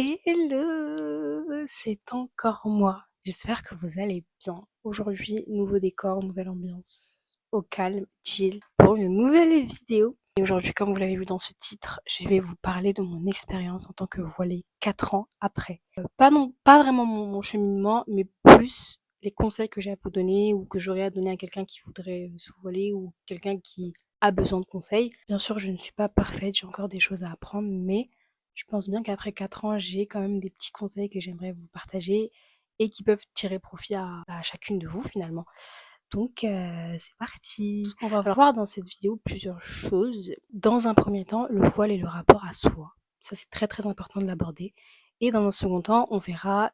Hello, c'est encore moi. J'espère que vous allez bien. Aujourd'hui, nouveau décor, nouvelle ambiance, au calme, chill, pour une nouvelle vidéo. Et aujourd'hui, comme vous l'avez vu dans ce titre, je vais vous parler de mon expérience en tant que voilée 4 ans après. Pas vraiment mon cheminement, mais plus les conseils que j'ai à vous donner ou que j'aurais à donner à quelqu'un qui voudrait se voiler ou quelqu'un qui a besoin de conseils. Bien sûr, je ne suis pas parfaite, j'ai encore des choses à apprendre, mais je pense bien qu'après 4 ans, j'ai quand même des petits conseils que j'aimerais vous partager et qui peuvent tirer profit à chacune de vous finalement. Donc c'est parti. On va voir dans cette vidéo plusieurs choses. Dans un premier temps, le voile et le rapport à soi. Ça c'est très très important de l'aborder. Et dans un second temps, on verra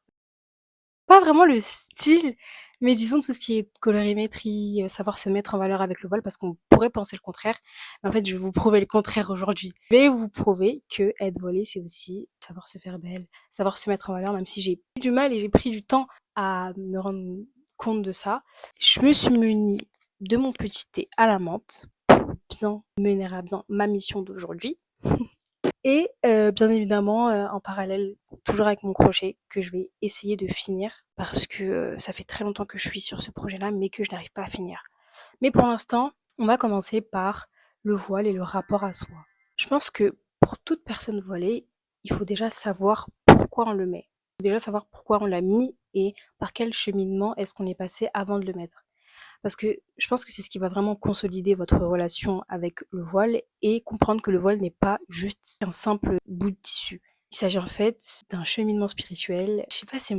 pas vraiment le style, mais disons tout ce qui est colorimétrie, savoir se mettre en valeur avec le voile parce qu'on pourrait penser le contraire. Mais en fait, je vais vous prouver le contraire aujourd'hui. Je vais vous prouver que être voilée, c'est aussi savoir se faire belle, savoir se mettre en valeur, même si j'ai eu du mal et j'ai pris du temps à me rendre compte de ça. Je me suis munie de mon petit thé à la menthe pour bien mener à bien ma mission d'aujourd'hui. Et bien évidemment, en parallèle, toujours avec mon crochet que je vais essayer de finir parce que, ça fait très longtemps que je suis sur ce projet-là, mais que je n'arrive pas à finir. Mais pour l'instant, on va commencer par le voile et le rapport à soi. Je pense que pour toute personne voilée, il faut déjà savoir pourquoi on le met. Il faut déjà savoir pourquoi on l'a mis et par quel cheminement est-ce qu'on est passé avant de le mettre. Parce que je pense que c'est ce qui va vraiment consolider votre relation avec le voile et comprendre que le voile n'est pas juste un simple bout de tissu. Il s'agit en fait d'un cheminement spirituel. Je sais pas, j'ai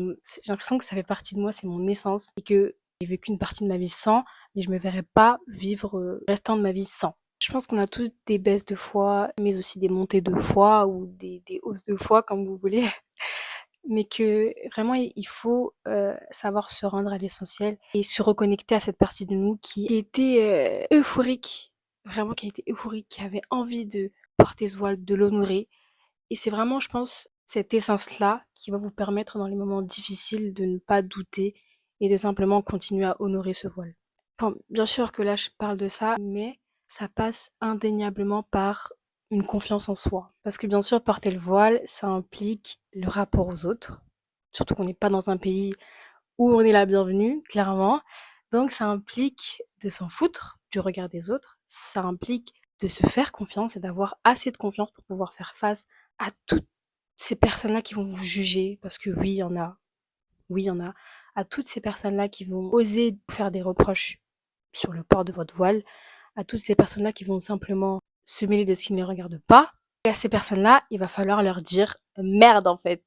l'impression que ça fait partie de moi, c'est mon essence et que j'ai vécu une partie de ma vie sans, mais je me verrais pas vivre le restant de ma vie sans. Je pense qu'on a tous des baisses de foi, mais aussi des montées de foi ou des hausses de foi, comme vous voulez. Mais que vraiment il faut savoir se rendre à l'essentiel et se reconnecter à cette partie de nous qui était euphorique, vraiment qui a été euphorique, qui avait envie de porter ce voile, de l'honorer. Et c'est vraiment, je pense, cette essence-là qui va vous permettre dans les moments difficiles de ne pas douter et de simplement continuer à honorer ce voile. Bon, bien sûr que là je parle de ça, mais ça passe indéniablement par une confiance en soi. Parce que bien sûr, porter le voile, ça implique le rapport aux autres. Surtout qu'on n'est pas dans un pays où on est la bienvenue, clairement. Donc ça implique de s'en foutre du regard des autres. Ça implique de se faire confiance et d'avoir assez de confiance pour pouvoir faire face à toutes ces personnes-là qui vont vous juger. Parce que oui, il y en a. Oui, il y en a. À toutes ces personnes-là qui vont oser vous faire des reproches sur le port de votre voile, à toutes ces personnes-là qui vont simplement se mêler de ce qui ne les regarde pas. Et à ces personnes-là, il va falloir leur dire merde en fait.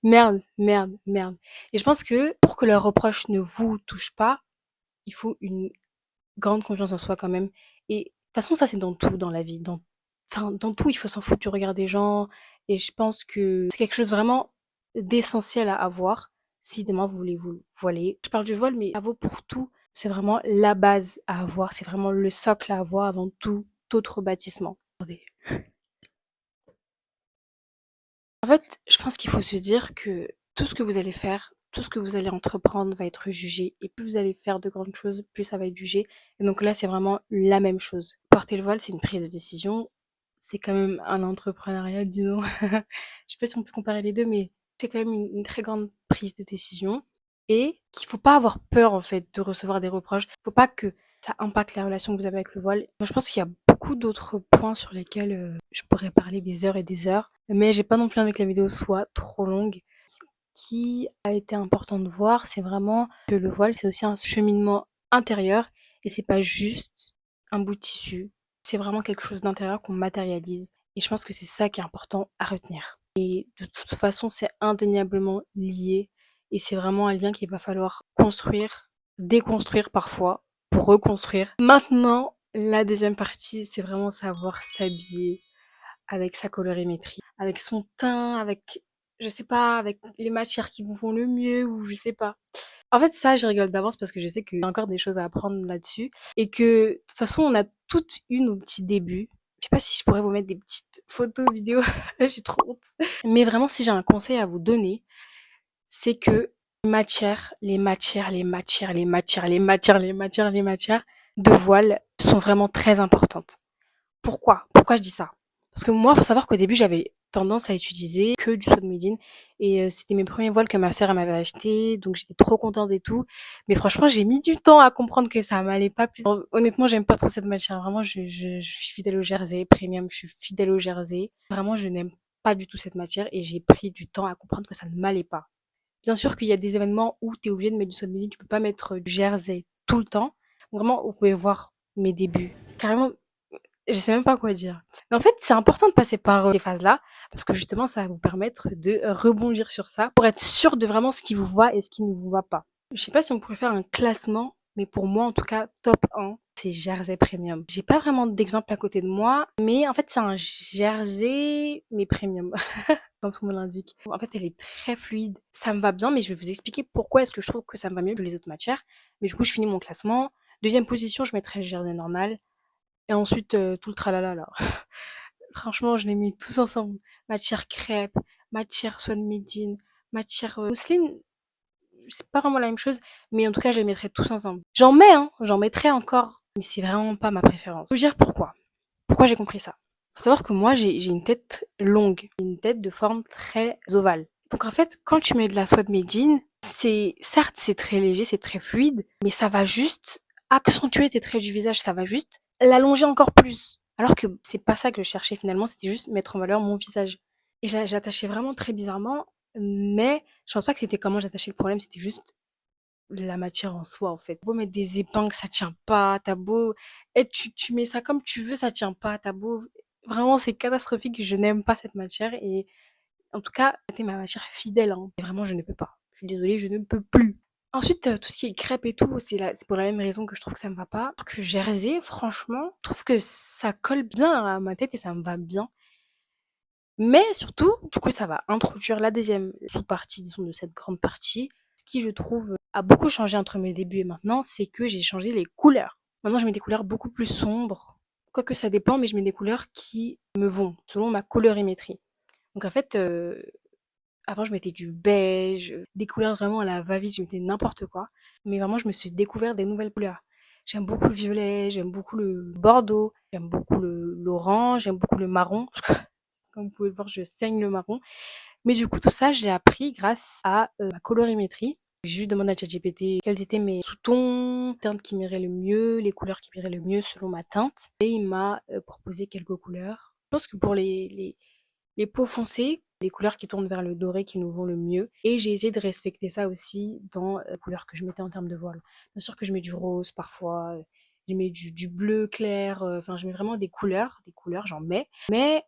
Merde, merde, merde. Et je pense que pour que leurs reproches ne vous touchent pas, il faut une grande confiance en soi quand même. Et de toute façon, ça c'est dans tout dans la vie. Dans tout, il faut s'en foutre du regard des gens. Et je pense que c'est quelque chose vraiment d'essentiel à avoir si demain vous voulez vous voiler. Je parle du voile, mais ça vaut pour tout. C'est vraiment la base à avoir. C'est vraiment le socle à avoir avant tout autre bâtissement. Attendez. En fait, je pense qu'il faut se dire que tout ce que vous allez faire, tout ce que vous allez entreprendre va être jugé. Et plus vous allez faire de grandes choses, plus ça va être jugé. Et donc là, c'est vraiment la même chose. Porter le voile, c'est une prise de décision. C'est quand même un entrepreneuriat, disons. Je sais pas si on peut comparer les deux, mais c'est quand même une très grande prise de décision. Et qu'il faut pas avoir peur, en fait, de recevoir des reproches. Il faut pas que ça impacte la relation que vous avez avec le voile. Moi, je pense qu'il y a beaucoup d'autres points sur lesquels je pourrais parler des heures et des heures, mais j'ai pas non plus envie que la vidéo soit trop longue. Ce qui a été important de voir, c'est vraiment que le voile, c'est aussi un cheminement intérieur et c'est pas juste un bout de tissu. C'est vraiment quelque chose d'intérieur qu'on matérialise et je pense que c'est ça qui est important à retenir. Et de toute façon, c'est indéniablement lié et c'est vraiment un lien qu'il va falloir construire, déconstruire parfois pour reconstruire. Maintenant, la deuxième partie, c'est vraiment savoir s'habiller avec sa colorimétrie, avec son teint, avec, je sais pas, avec les matières qui vous vont le mieux ou je sais pas. En fait, ça, je rigole d'avance parce que je sais qu'il y a encore des choses à apprendre là-dessus et que de toute façon, on a toutes eu nos petits débuts. Je sais pas si je pourrais vous mettre des petites photos, vidéos, j'ai trop honte. Mais vraiment, si j'ai un conseil à vous donner, c'est que les matières de voile sont vraiment très importantes. Pourquoi je dis ça? Parce que moi, faut savoir qu'au début, j'avais tendance à utiliser que du Swan Medine et c'était mes premiers voiles que ma sœur elle m'avait acheté, donc j'étais trop contente et tout. Mais franchement, j'ai mis du temps à comprendre que ça m'allait pas plus. Honnêtement, j'aime pas trop cette matière. Vraiment, je suis fidèle au jersey premium, je suis fidèle au jersey. Vraiment, je n'aime pas du tout cette matière et j'ai pris du temps à comprendre que ça ne m'allait pas. Bien sûr qu'il y a des événements où tu es obligé de mettre du Swan Medine, tu peux pas mettre du jersey tout le temps. Vraiment, vous pouvez voir mes débuts. Carrément, je sais même pas quoi dire. Mais en fait, c'est important de passer par ces phases-là, parce que justement, ça va vous permettre de rebondir sur ça, pour être sûr de vraiment ce qui vous va et ce qui ne vous va pas. Je sais pas si on pourrait faire un classement, mais pour moi, en tout cas, top 1, c'est Jersey Premium. J'ai pas vraiment d'exemple à côté de moi, mais en fait, c'est un Jersey, mais Premium, comme son nom l'indique. En fait, elle est très fluide. Ça me va bien, mais je vais vous expliquer pourquoi est-ce que je trouve que ça me va mieux que les autres matières. Mais du coup, je finis mon classement. Deuxième position, je mettrais le Jersey normal. Et ensuite, tout le tralala là. Franchement, je les mets tous ensemble. Matière crêpe, matière Swan Medine, matière mousseline. C'est pas vraiment la même chose, mais en tout cas, je les mettrais tous ensemble. J'en mets, hein, j'en mettrais encore, mais c'est vraiment pas ma préférence. Je veux dire pourquoi. Pourquoi j'ai compris ça. Faut savoir que moi, j'ai une tête longue, une tête de forme très ovale. Donc en fait, quand tu mets de la Swan Medine, certes, c'est très léger, c'est très fluide, mais ça va juste accentuer tes traits du visage, ça va juste l'allonger encore plus. Alors que c'est pas ça que je cherchais finalement, c'était juste mettre en valeur mon visage. Et j'attachais vraiment très bizarrement, mais je pense pas que c'était comment j'attachais le problème, c'était juste la matière en soi, en fait. T'as beau mettre des épingles, ça tient pas, t'as beau, et tu mets ça comme tu veux, ça tient pas, t'as beau, vraiment, c'est catastrophique, je n'aime pas cette matière, et en tout cas, c'était ma matière fidèle, hein. Et vraiment, je ne peux pas. Je suis désolée, je ne peux plus. Ensuite, tout ce qui est crêpe et tout, c'est pour la même raison que je trouve que ça me va pas. Alors que jersey, franchement, je trouve que ça colle bien à ma tête et ça me va bien. Mais surtout, du coup, ça va introduire la deuxième sous-partie, disons, de cette grande partie. Ce qui, je trouve, a beaucoup changé entre mes débuts et maintenant, c'est que j'ai changé les couleurs. Maintenant, je mets des couleurs beaucoup plus sombres. Quoique ça dépend, mais je mets des couleurs qui me vont, selon ma colorimétrie. Donc en fait, avant, je mettais du beige, des couleurs vraiment à la va-vite, je mettais n'importe quoi. Mais vraiment, je me suis découvert des nouvelles couleurs. J'aime beaucoup le violet, j'aime beaucoup le bordeaux, j'aime beaucoup l'orange, j'aime beaucoup le marron. Comme vous pouvez le voir, je saigne le marron. Mais du coup, tout ça, j'ai appris grâce à ma colorimétrie. J'ai juste demandé à ChatGPT quels étaient mes sous-tons, teintes qui m'iraient le mieux, les couleurs qui m'iraient le mieux selon ma teinte. Et il m'a proposé quelques couleurs. Je pense que pour les peaux foncées, les couleurs qui tournent vers le doré qui nous vont le mieux. Et j'ai essayé de respecter ça aussi dans les couleurs que je mettais en termes de voile. Bien sûr que je mets du rose parfois, je mets du bleu clair, enfin je mets vraiment des couleurs, j'en mets. Mais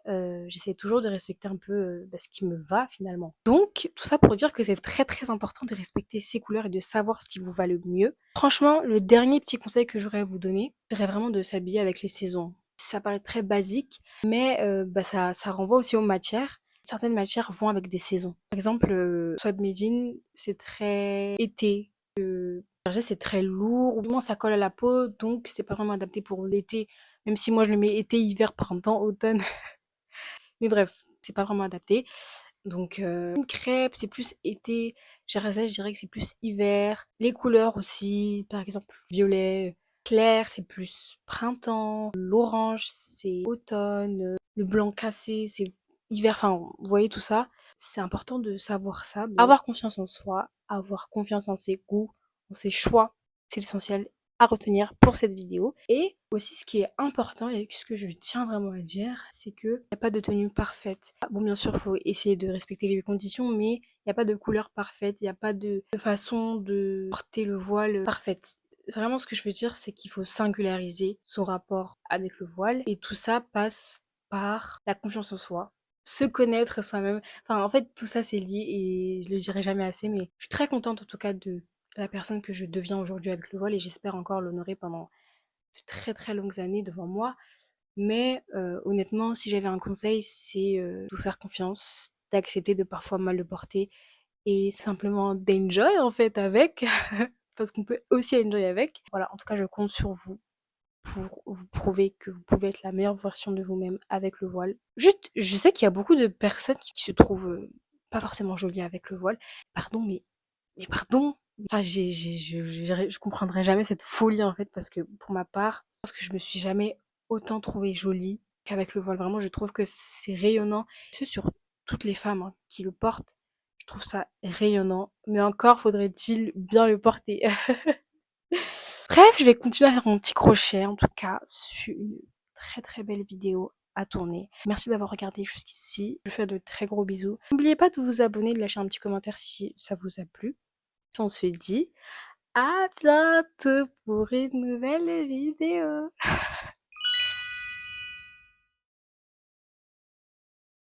j'essaie toujours de respecter un peu ce qui me va finalement. Donc tout ça pour dire que c'est très très important de respecter ces couleurs et de savoir ce qui vous va le mieux. Franchement, le dernier petit conseil que j'aurais à vous donner, serait vraiment de s'habiller avec les saisons. Ça paraît très basique, mais ça renvoie aussi aux matières. Certaines matières vont avec des saisons. Par exemple, Swad Medine, c'est très été. Berger, c'est très lourd, ou du moins ça colle à la peau, donc c'est pas vraiment adapté pour l'été. Même si moi je le mets été, hiver, printemps, automne. Mais bref, c'est pas vraiment adapté. Donc une crêpe, c'est plus été. Jersey, je dirais que c'est plus hiver. Les couleurs aussi, par exemple, violet clair, c'est plus printemps. L'orange, c'est automne. Le blanc cassé, c'est hiver. Enfin, vous voyez tout ça. C'est important de savoir ça. Avoir confiance en soi, avoir confiance en ses goûts, en ses choix. C'est l'essentiel à retenir pour cette vidéo. Et aussi, ce qui est important et ce que je tiens vraiment à dire, c'est qu'il n'y a pas de tenue parfaite. Bon, bien sûr, il faut essayer de respecter les conditions, mais il n'y a pas de couleur parfaite, il n'y a pas de façon de porter le voile parfaite. Vraiment, ce que je veux dire, c'est qu'il faut singulariser son rapport avec le voile et tout ça passe par la confiance en soi, se connaître soi-même. Enfin, en fait, tout ça, c'est lié et je le dirai jamais assez, mais je suis très contente en tout cas de la personne que je deviens aujourd'hui avec le voile et j'espère encore l'honorer pendant de très très longues années devant moi. Mais honnêtement, si j'avais un conseil, c'est de vous faire confiance, d'accepter de parfois mal le porter et simplement d'enjoy en fait avec, parce qu'on peut aussi enjoy avec. Voilà, en tout cas, je compte sur vous pour vous prouver que vous pouvez être la meilleure version de vous-même avec le voile. Juste, je sais qu'il y a beaucoup de personnes qui se trouvent pas forcément jolies avec le voile. Pardon, mais pardon. Enfin, je comprendrai jamais cette folie en fait parce que pour ma part, je pense que je me suis jamais autant trouvée jolie qu'avec le voile. Vraiment, je trouve que c'est rayonnant. Ce sur toutes les femmes hein, qui le portent. Je trouve ça rayonnant, mais encore faudrait-il bien le porter. Bref, je vais continuer à faire mon petit crochet. En tout cas, ce fut une très très belle vidéo à tourner. Merci d'avoir regardé jusqu'ici. Je vous fais de très gros bisous. N'oubliez pas de vous abonner, de lâcher un petit commentaire si ça vous a plu. On se dit à bientôt pour une nouvelle vidéo.